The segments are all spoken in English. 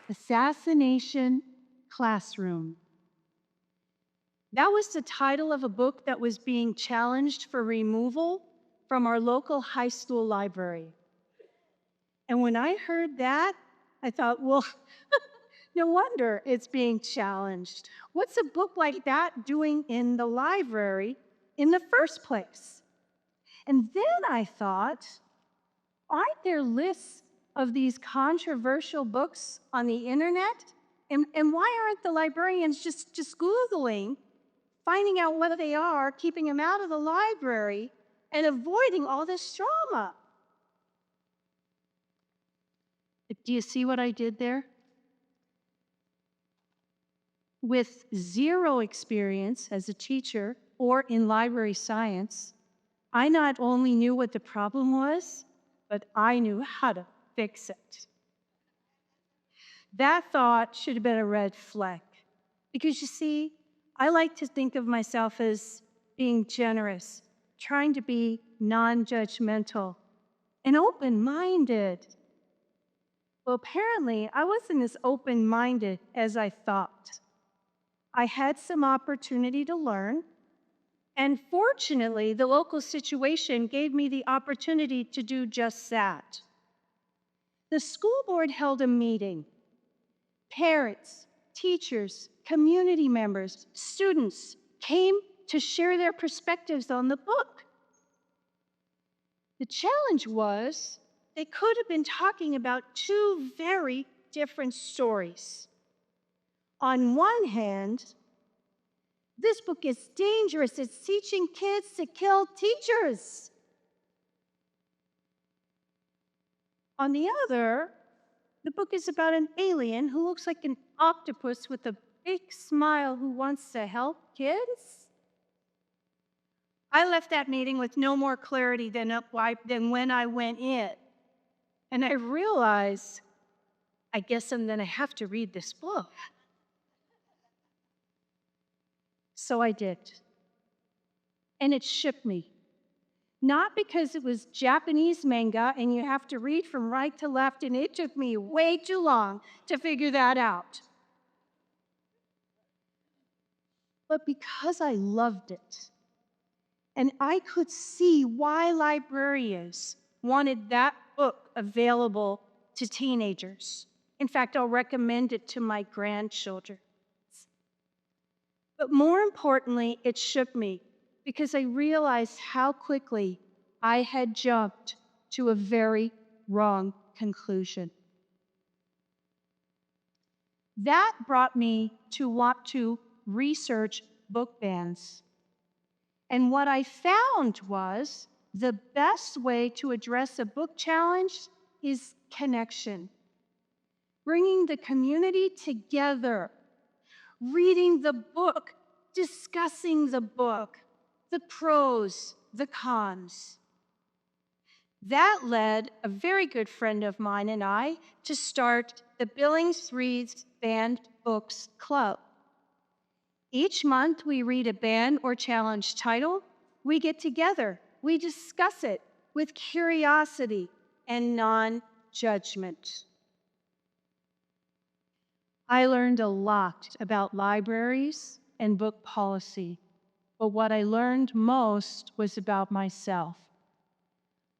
Assassination Classroom. That was the title of a book that was being challenged for removal from our local high school library. And when I heard that, I thought, well, no wonder it's being challenged. What's a book like that doing in the library in the first place? And then I thought, aren't there lists of these controversial books on the internet? And why aren't the librarians just Googling, finding out what they are, keeping them out of the library, and avoiding all this drama? Do you see what I did there? With zero experience as a teacher or in library science, I not only knew what the problem was, but I knew how to fix it. That thought should have been a red flag. Because you see, I like to think of myself as being generous, trying to be non-judgmental and open-minded. Well, apparently, I wasn't as open-minded as I thought. I had some opportunity to learn, and fortunately, the local situation gave me the opportunity to do just that. The school board held a meeting. Parents, teachers, community members, students came to share their perspectives on the book. The challenge was they could have been talking about two very different stories. On one hand, this book is dangerous. It's teaching kids to kill teachers. On the other, the book is about an alien who looks like an octopus with a big smile who wants to help kids. I left that meeting with no more clarity than when I went in. And I realized, I guess I'm going to have to read this book. So I did. And it shook me. Not because it was Japanese manga and you have to read from right to left, and it took me way too long to figure that out. But because I loved it. And I could see why librarians wanted that book available to teenagers. In fact, I'll recommend it to my grandchildren. But more importantly, it shook me because I realized how quickly I had jumped to a very wrong conclusion. That brought me to want to research book bans. And what I found was the best way to address a book challenge is connection. Bringing the community together, reading the book, discussing the book, the pros, the cons. That led a very good friend of mine and I to start the Billings Reads Banned Books Club. Each month we read a ban or challenge title, we get together, we discuss it with curiosity and non-judgment. I learned a lot about libraries and book policy, but what I learned most was about myself.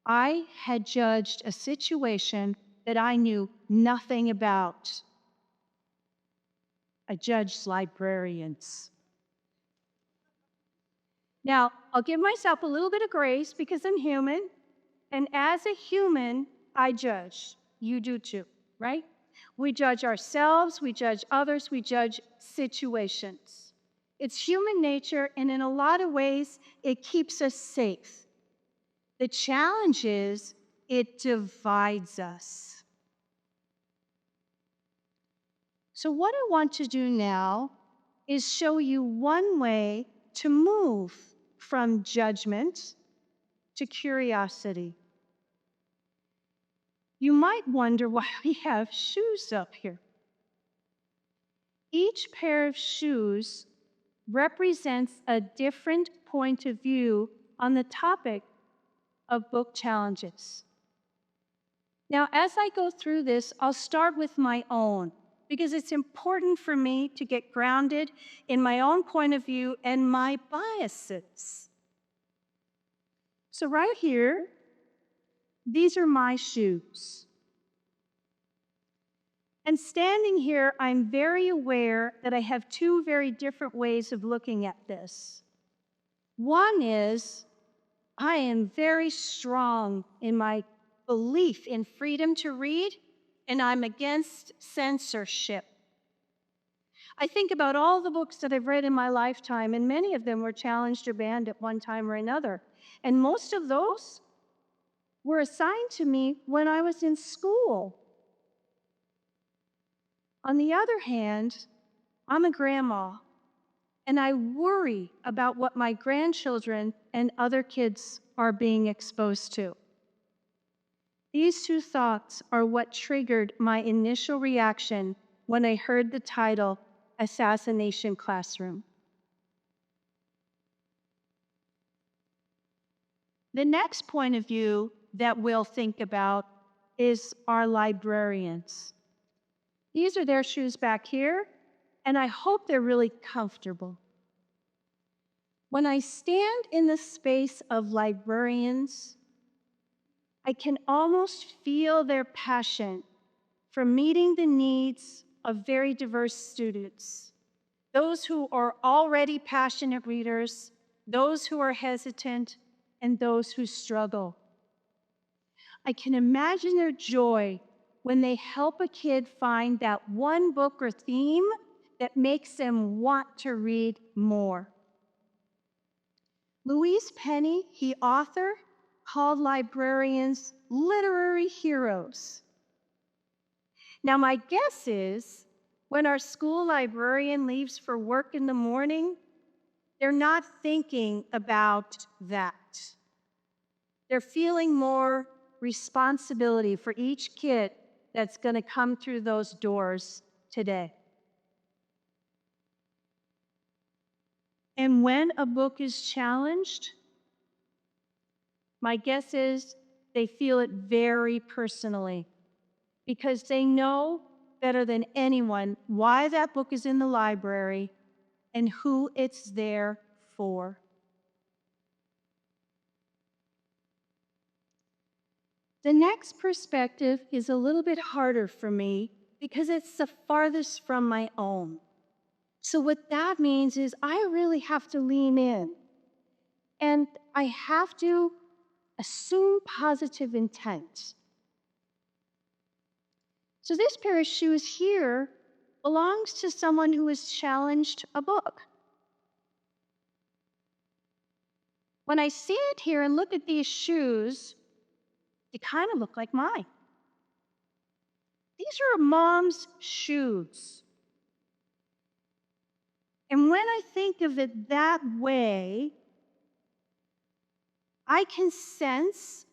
I had judged a situation that I knew nothing about. I judged librarians. Now, I'll give myself a little bit of grace because I'm human, and as a human, I judge. You do too, right? We judge ourselves, we judge others, we judge situations. It's human nature, and in a lot of ways, it keeps us safe. The challenge is it divides us. So what I want to do now is show you one way to move from judgment to curiosity. You might wonder why we have shoes up here. Each pair of shoes represents a different point of view on the topic of book challenges. Now, as I go through this, I'll start with my own, because it's important for me to get grounded in my own point of view and my biases. So right here, these are my shoes. And standing here, I'm very aware that I have two very different ways of looking at this. One is, I am very strong in my belief in freedom to read, and I'm against censorship. I think about all the books that I've read in my lifetime, and many of them were challenged or banned at one time or another. And most of those were assigned to me when I was in school. On the other hand, I'm a grandma, and I worry about what my grandchildren and other kids are being exposed to. These two thoughts are what triggered my initial reaction when I heard the title, Assassination Classroom. The next point of view that we'll think about is our librarians. These are their shoes back here, and I hope they're really comfortable. When I stand in the space of librarians, I can almost feel their passion for meeting the needs of very diverse students, those who are already passionate readers, those who are hesitant, and those who struggle. I can imagine their joy when they help a kid find that one book or theme that makes them want to read more. Louise Penny, the author, called librarians literary heroes. Now, my guess is when our school librarian leaves for work in the morning, they're not thinking about that. They're feeling more responsibility for each kid that's going to come through those doors today. And when a book is challenged, my guess is they feel it very personally because they know better than anyone why that book is in the library and who it's there for. The next perspective is a little bit harder for me because it's the farthest from my own. So what that means is I really have to lean in, and I have to assume positive intent. So this pair of shoes here belongs to someone who has challenged a book. When I stand here and look at these shoes, they kind of look like mine. These are mom's shoes. And when I think of it that way, I can sense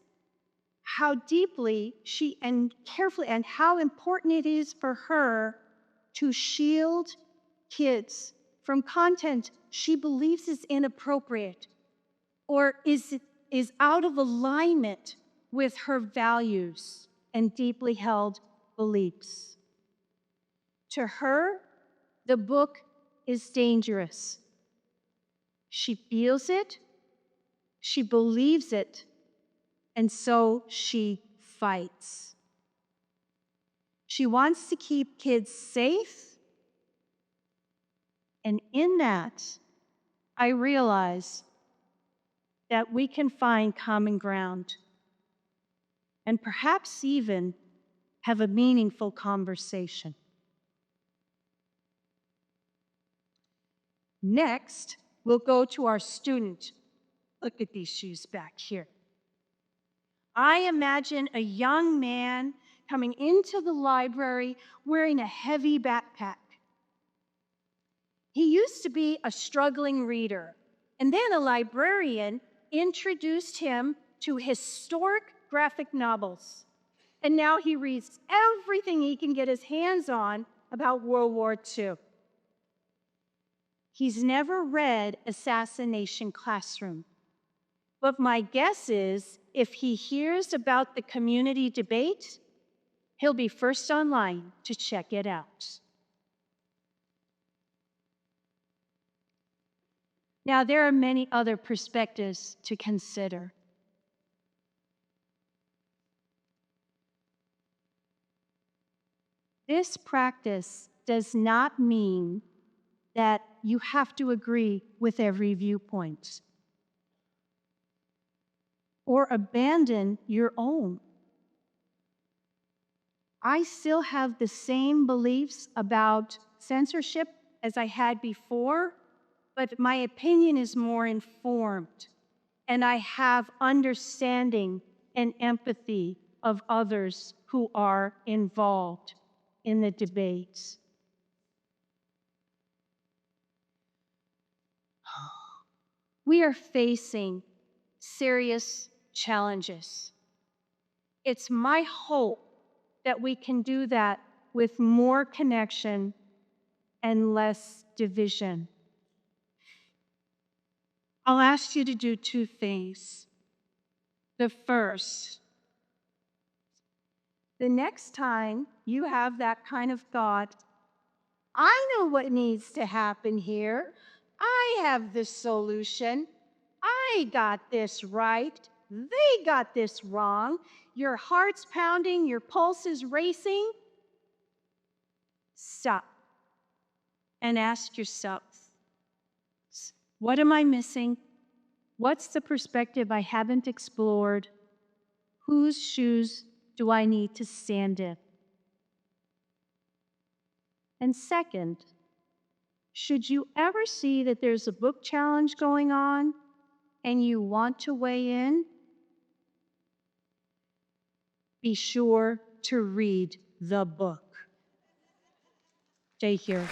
how deeply she and carefully and how important it is for her to shield kids from content she believes is inappropriate or is out of alignment with her values and deeply held beliefs. To her, the book is dangerous. She feels it, she believes it, and so she fights. She wants to keep kids safe, and in that, I realize that we can find common ground and perhaps even have a meaningful conversation. Next, we'll go to our student. Look at these shoes back here. I imagine a young man coming into the library wearing a heavy backpack. He used to be a struggling reader, and then a librarian introduced him to historic graphic novels. And now he reads everything he can get his hands on about World War II. He's never read Assassination Classroom. But my guess is if he hears about the community debate, he'll be first online to check it out. Now, there are many other perspectives to consider. This practice does not mean that you have to agree with every viewpoint or abandon your own. I still have the same beliefs about censorship as I had before, but my opinion is more informed, and I have understanding and empathy of others who are involved in the debates. We are facing serious challenges. It's my hope that we can do that with more connection and less division. I'll ask you to do two things. The first, the next time you have that kind of thought, I know what needs to happen here. I have the solution. I got this right. They got this wrong. Your heart's pounding, your pulse is racing. Stop and ask yourself, what am I missing? What's the perspective I haven't explored? Whose shoes do I need to stand in? And second, should you ever see that there's a book challenge going on and you want to weigh in, be sure to read the book. Stay here.